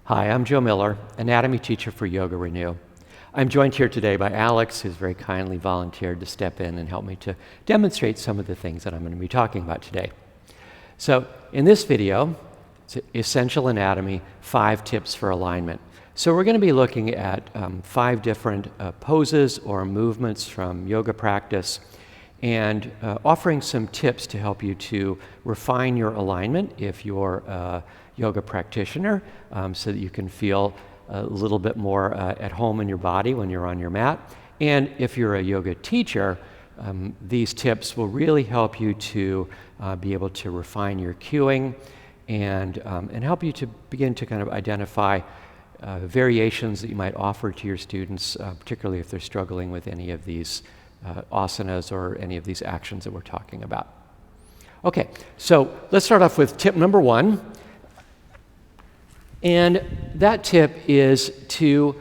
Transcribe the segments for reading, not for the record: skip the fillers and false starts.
Hi, I'm Joe Miller, anatomy teacher for YogaRenew. I'm joined here today by Alex, who's very kindly volunteered to step in and help me to demonstrate some of the things that I'm going to be talking about today. So in this video, it's Essential Anatomy, 5 Tips for Alignment. So we're going to be looking at 5 different poses or movements from yoga practice and offering some tips to help you to refine your alignment if you're a yoga practitioner, so that you can feel a little bit more at home in your body when you're on your mat. And if you're a yoga teacher, these tips will really help you to be able to refine your cueing and help you to begin to kind of identify variations that you might offer to your students, particularly if they're struggling with any of these asanas or any of these actions that we're talking about. Okay, so let's start off with tip number 1. And that tip is to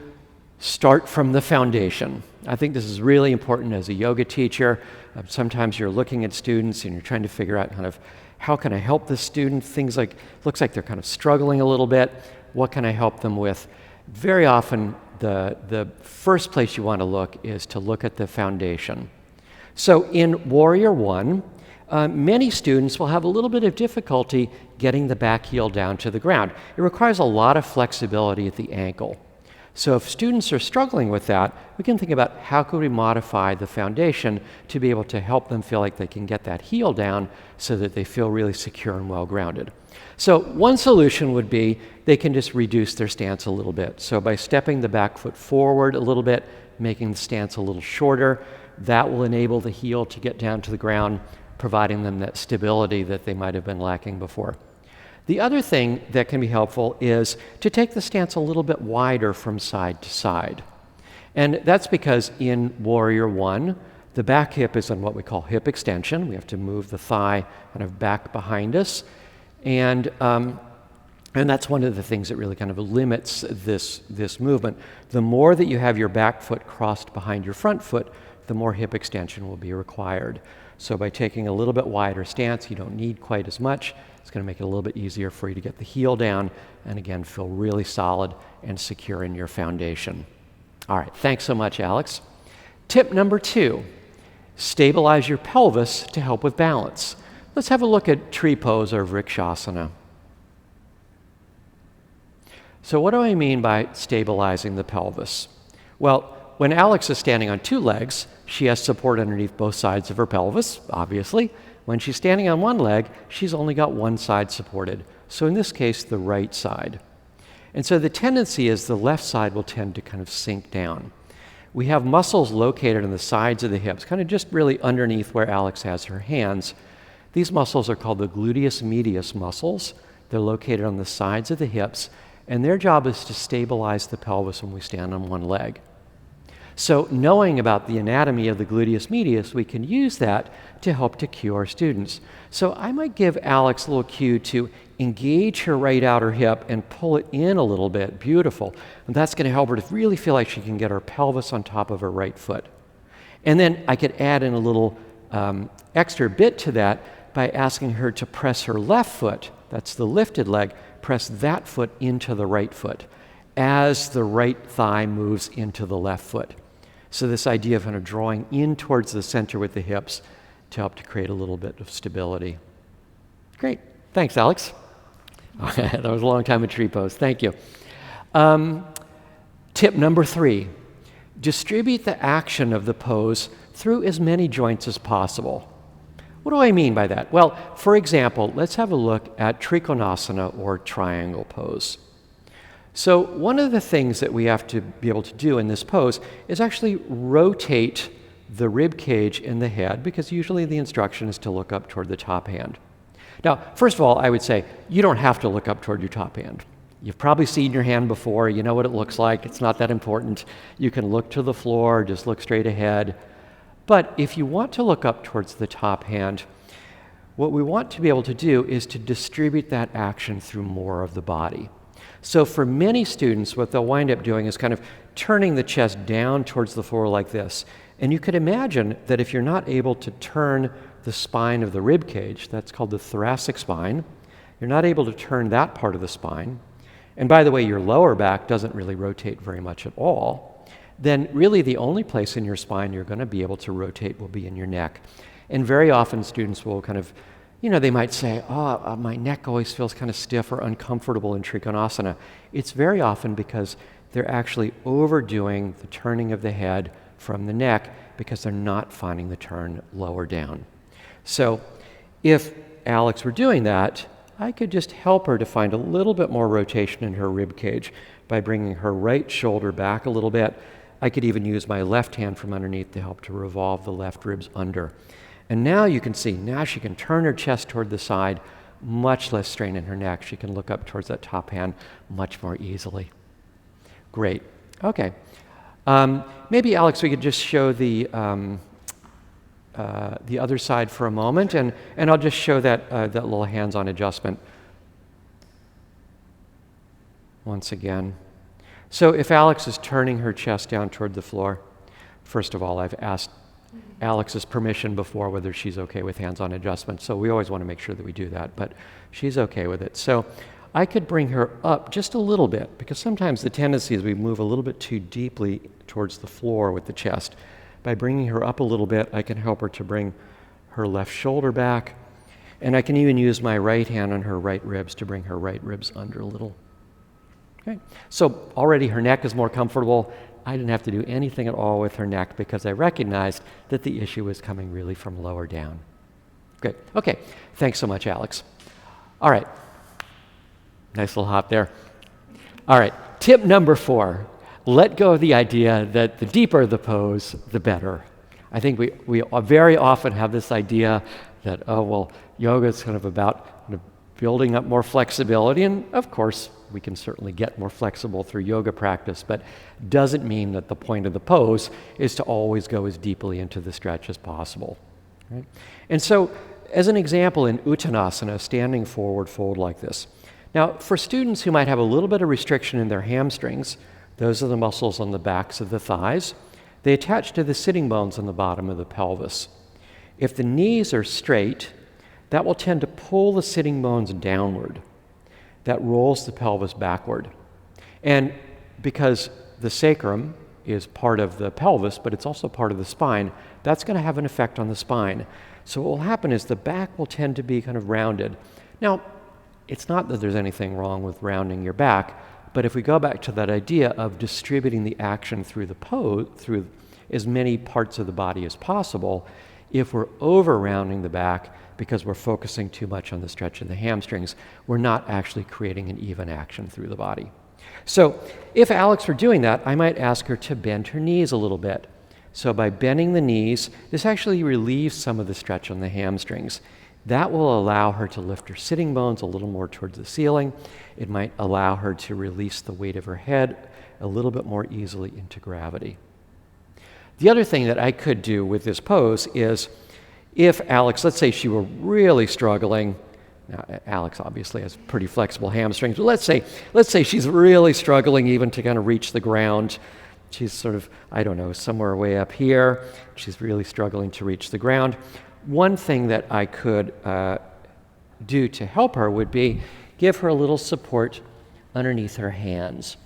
start from the foundation. I think this is really important as a yoga teacher. Sometimes you're looking at students and you're trying to figure out kind of how can I help this student? Things like, looks like they're kind of struggling a little bit. What can I help them with? Very often, the first place you want to look is to look at the foundation. So in Warrior 1, many students will have a little bit of difficulty getting the back heel down to the ground. It requires a lot of flexibility at the ankle. So if students are struggling with that, we can think about how could we modify the foundation to be able to help them feel like they can get that heel down so that they feel really secure and well grounded. So one solution would be they can just reduce their stance a little bit. So by stepping the back foot forward a little bit, making the stance a little shorter, that will enable the heel to get down to the ground, providing them that stability that they might have been lacking before. The other thing that can be helpful is to take the stance a little bit wider from side to side. And that's because in Warrior 1, the back hip is on what we call hip extension. We have to move the thigh kind of back behind us. And that's one of the things that really kind of limits this movement. The more that you have your back foot crossed behind your front foot, the more hip extension will be required. So by taking a little bit wider stance, you don't need quite as much. It's going to make it a little bit easier for you to get the heel down and again, feel really solid and secure in your foundation. All right, thanks so much, Alex. Tip number 2, stabilize your pelvis to help with balance. Let's have a look at tree pose or vrikshasana. So what do I mean by stabilizing the pelvis? Well, when Alex is standing on 2 legs, she has support underneath both sides of her pelvis, obviously. When she's standing on 1 leg, she's only got one side supported. So in this case, the right side. And so the tendency is the left side will tend to kind of sink down. We have muscles located on the sides of the hips, kind of just really underneath where Alex has her hands. These muscles are called the gluteus medius muscles. They're located on the sides of the hips, and their job is to stabilize the pelvis when we stand on 1 leg. So knowing about the anatomy of the gluteus medius, we can use that to help to cue our students. So I might give Alex a little cue to engage her right outer hip and pull it in a little bit. Beautiful. And that's going to help her to really feel like she can get her pelvis on top of her right foot. And then I could add in a little extra bit to that by asking her to press her left foot, that's the lifted leg, press that foot into the right foot as the right thigh moves into the left foot. So this idea of kind of drawing in towards the center with the hips to help to create a little bit of stability. Great. Thanks, Alex. That was a long time in tree pose. Thank you. Tip number 3, distribute the action of the pose through as many joints as possible. What do I mean by that? Well, for example, let's have a look at Trikonasana or triangle pose. So one of the things that we have to be able to do in this pose is actually rotate the rib cage in the head, because usually the instruction is to look up toward the top hand. Now, first of all, I would say you don't have to look up toward your top hand. You've probably seen your hand before. You know what it looks like. It's not that important. You can look to the floor, just look straight ahead. But if you want to look up towards the top hand, what we want to be able to do is to distribute that action through more of the body. So for many students, what they'll wind up doing is kind of turning the chest down towards the floor like this. And you could imagine that if you're not able to turn the spine of the rib cage, that's called the thoracic spine, you're not able to turn that part of the spine, and by the way, your lower back doesn't really rotate very much at all, then really the only place in your spine you're going to be able to rotate will be in your neck. And very often students will kind of, they might say, my neck always feels kind of stiff or uncomfortable in Trikonasana. It's very often because they're actually overdoing the turning of the head from the neck because they're not finding the turn lower down. So if Alex were doing that, I could just help her to find a little bit more rotation in her rib cage by bringing her right shoulder back a little bit. I could even use my left hand from underneath to help to revolve the left ribs under. And now you can see, now she can turn her chest toward the side, much less strain in her neck. She can look up towards that top hand much more easily. Great. Okay. Maybe, Alex, we could just show the other side for a moment, and I'll just show that little hands-on adjustment once again. So if Alex is turning her chest down toward the floor, first of all, I've asked Alex's permission before whether she's okay with hands-on adjustment, so we always want to make sure that we do that, but she's okay with it. So I could bring her up just a little bit, because sometimes the tendency is we move a little bit too deeply towards the floor with the chest. By bringing her up a little bit, I can help her to bring her left shoulder back, and I can even use my right hand on her right ribs to bring her right ribs under a little. Okay. So already her neck is more comfortable. I didn't have to do anything at all with her neck because I recognized that the issue was coming really from lower down. Great. Okay. Thanks so much, Alex. All right. Nice little hop there. All right. Tip number 4. Let go of the idea that the deeper the pose, the better. I think we very often have this idea that, yoga is kind of about building up more flexibility, and of course, we can certainly get more flexible through yoga practice, but doesn't mean that the point of the pose is to always go as deeply into the stretch as possible. Right? And so, as an example, in Uttanasana, standing forward fold like this. Now, for students who might have a little bit of restriction in their hamstrings, those are the muscles on the backs of the thighs. They attach to the sitting bones on the bottom of the pelvis. If the knees are straight, that will tend to pull the sitting bones downward. That rolls the pelvis backward. And because the sacrum is part of the pelvis, but it's also part of the spine, that's going to have an effect on the spine. So what will happen is the back will tend to be kind of rounded. Now, it's not that there's anything wrong with rounding your back, but if we go back to that idea of distributing the action through the pose, through as many parts of the body as possible, if we're over-rounding the back because we're focusing too much on the stretch of the hamstrings, we're not actually creating an even action through the body. So if Alex were doing that, I might ask her to bend her knees a little bit. So by bending the knees, this actually relieves some of the stretch on the hamstrings. That will allow her to lift her sitting bones a little more towards the ceiling. It might allow her to release the weight of her head a little bit more easily into gravity. The other thing that I could do with this pose is if Alex, let's say she were really struggling. Now, Alex obviously has pretty flexible hamstrings, but let's say she's really struggling even to kind of reach the ground. She's sort of, somewhere way up here. She's really struggling to reach the ground. One thing that I could do to help her would be give her a little support underneath her hands.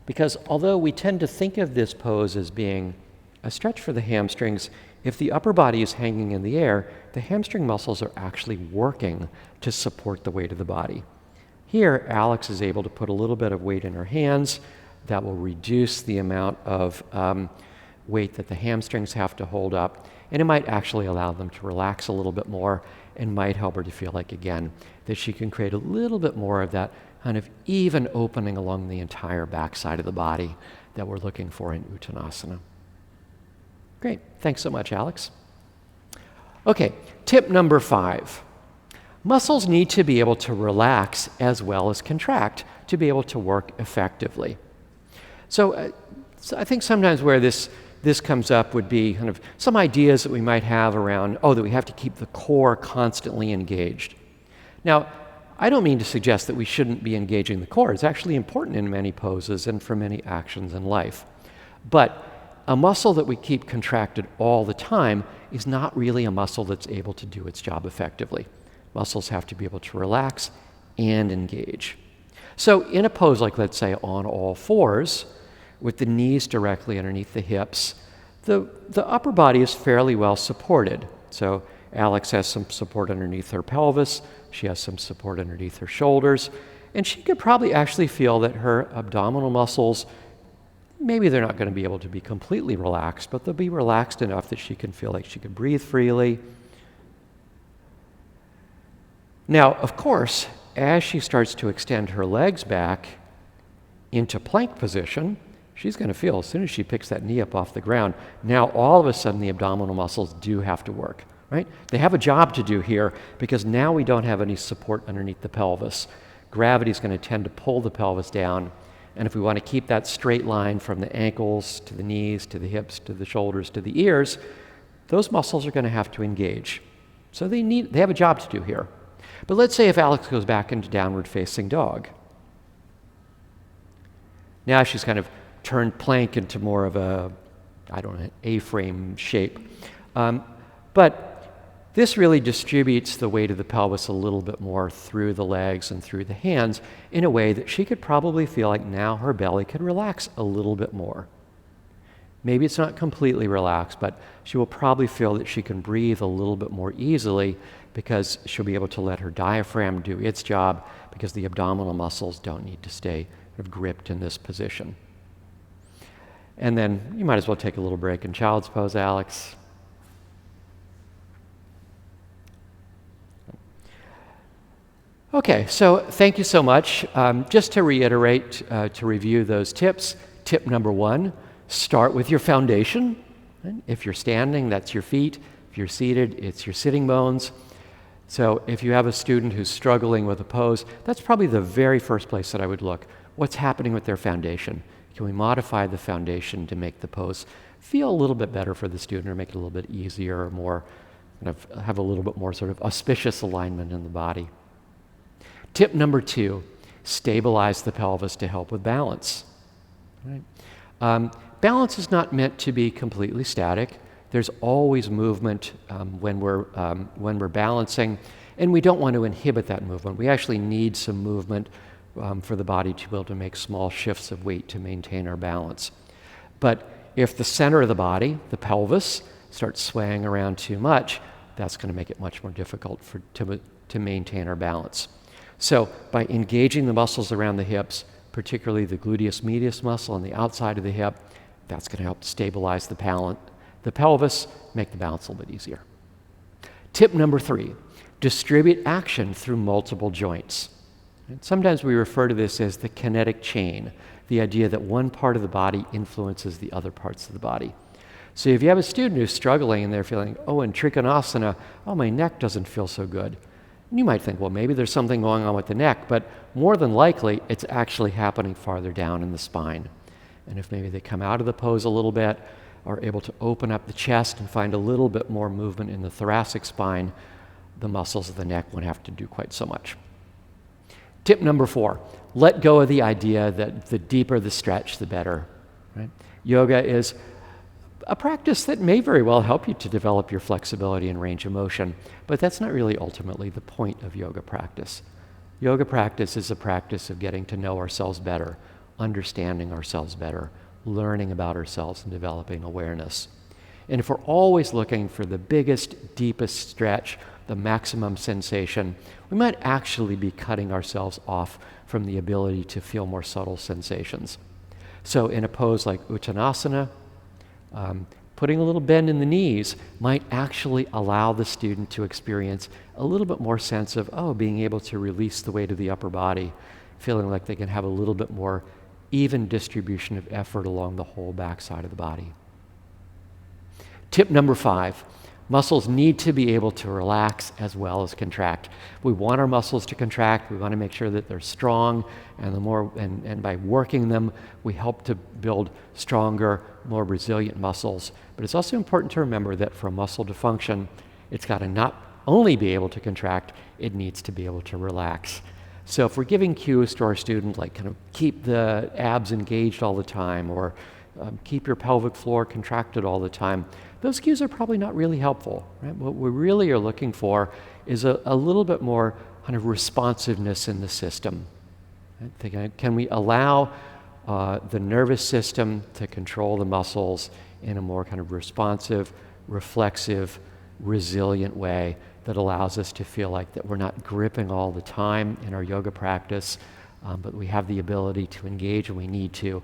Because although we tend to think of this pose as being a stretch for the hamstrings, if the upper body is hanging in the air, the hamstring muscles are actually working to support the weight of the body. Here, Alex is able to put a little bit of weight in her hands. That will reduce the amount of weight that the hamstrings have to hold up, and it might actually allow them to relax a little bit more and might help her to feel like, again, that she can create a little bit more of that kind of even opening along the entire backside of the body that we're looking for in Uttanasana. Great. Thanks so much, Alex. Okay, tip number 5. Muscles need to be able to relax as well as contract to be able to work effectively. So I think sometimes where this comes up would be kind of some ideas that we might have around, that we have to keep the core constantly engaged. Now, I don't mean to suggest that we shouldn't be engaging the core. It's actually important in many poses and for many actions in life. But a muscle that we keep contracted all the time is not really a muscle that's able to do its job effectively. Muscles have to be able to relax and engage. So in a pose like, let's say, on all fours, with the knees directly underneath the hips, the upper body is fairly well supported. So Alex has some support underneath her pelvis, she has some support underneath her shoulders, and she could probably actually feel that her abdominal muscles, maybe they're not going to be able to be completely relaxed, but they'll be relaxed enough that she can feel like she can breathe freely. Now, of course, as she starts to extend her legs back into plank position, she's going to feel, as soon as she picks that knee up off the ground, now all of a sudden the abdominal muscles do have to work, right? They have a job to do here because now we don't have any support underneath the pelvis. Gravity is going to tend to pull the pelvis down, and if we want to keep that straight line from the ankles to the knees to the hips to the shoulders to the ears, those muscles are going to have to engage. So they have a job to do here. But let's say if Alex goes back into downward facing dog. Now she's kind of turned plank into more of a, A-frame shape. But this really distributes the weight of the pelvis a little bit more through the legs and through the hands in a way that she could probably feel like now her belly could relax a little bit more. Maybe it's not completely relaxed, but she will probably feel that she can breathe a little bit more easily because she'll be able to let her diaphragm do its job because the abdominal muscles don't need to stay sort of gripped in this position. And then you might as well take a little break in child's pose, Alex. Okay, so thank you so much. Just to reiterate, to review those tips, tip number 1, start with your foundation. If you're standing, that's your feet. If you're seated, it's your sitting bones. So if you have a student who's struggling with a pose, that's probably the very first place that I would look. What's happening with their foundation? Can we modify the foundation to make the pose feel a little bit better for the student or make it a little bit easier or more, have a little bit more sort of auspicious alignment in the body? Tip number 2, stabilize the pelvis to help with balance. Right? Balance is not meant to be completely static. There's always movement when we're balancing, and we don't want to inhibit that movement. We actually need some movement for the body to be able to make small shifts of weight to maintain our balance. But if the center of the body, the pelvis, starts swaying around too much, that's going to make it much more difficult to maintain our balance. So by engaging the muscles around the hips, particularly the gluteus medius muscle on the outside of the hip, that's going to help stabilize the pelvis, make the balance a little bit easier. Tip number 3, distribute action through multiple joints. And sometimes we refer to this as the kinetic chain, the idea that one part of the body influences the other parts of the body. So if you have a student who's struggling and they're feeling, in Trikonasana, my neck doesn't feel so good. And you might think, well, maybe there's something going on with the neck, but more than likely, it's actually happening farther down in the spine. And if maybe they come out of the pose a little bit, are able to open up the chest and find a little bit more movement in the thoracic spine, the muscles of the neck won't have to do quite so much. Tip number 4, let go of the idea that the deeper the stretch, the better. Right? Yoga is a practice that may very well help you to develop your flexibility and range of motion, but that's not really ultimately the point of yoga practice. Yoga practice is a practice of getting to know ourselves better, understanding ourselves better, learning about ourselves and developing awareness. And if we're always looking for the biggest, deepest stretch, the maximum sensation, we might actually be cutting ourselves off from the ability to feel more subtle sensations. So in a pose like Uttanasana, putting a little bend in the knees might actually allow the student to experience a little bit more sense of, being able to release the weight of the upper body, feeling like they can have a little bit more even distribution of effort along the whole backside of the body. Tip number 5, muscles need to be able to relax as well as contract. We want our muscles to contract. We want to make sure that they're strong, and by working them, we help to build stronger, more resilient muscles. But it's also important to remember that for a muscle to function, it's got to not only be able to contract, it needs to be able to relax. So if we're giving cues to our student, like kind of keep the abs engaged all the time, or keep your pelvic floor contracted all the time, those cues are probably not really helpful. Right? What we really are looking for is a little bit more kind of responsiveness in the system. Can we allow the nervous system to control the muscles in a more kind of responsive, reflexive, resilient way that allows us to feel like that we're not gripping all the time in our yoga practice, but we have the ability to engage when we need to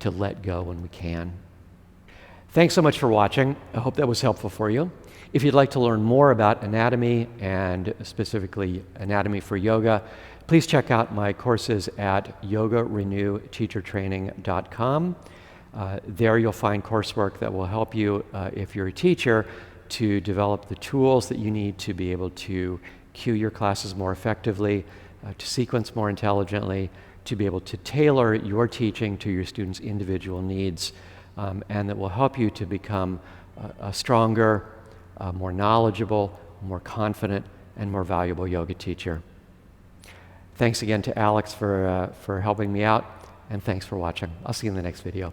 let go when we can. Thanks so much for watching. I hope that was helpful for you. If you'd like to learn more about anatomy, and specifically anatomy for yoga, please check out my courses at YogaRenewTeacherTraining.com. There you'll find coursework that will help you, if you're a teacher, to develop the tools that you need to be able to cue your classes more effectively, to sequence more intelligently, to be able to tailor your teaching to your students' individual needs, and that will help you to become a stronger, more knowledgeable, more confident, and more valuable yoga teacher. Thanks again to Alex for helping me out, and thanks for watching. I'll see you in the next video.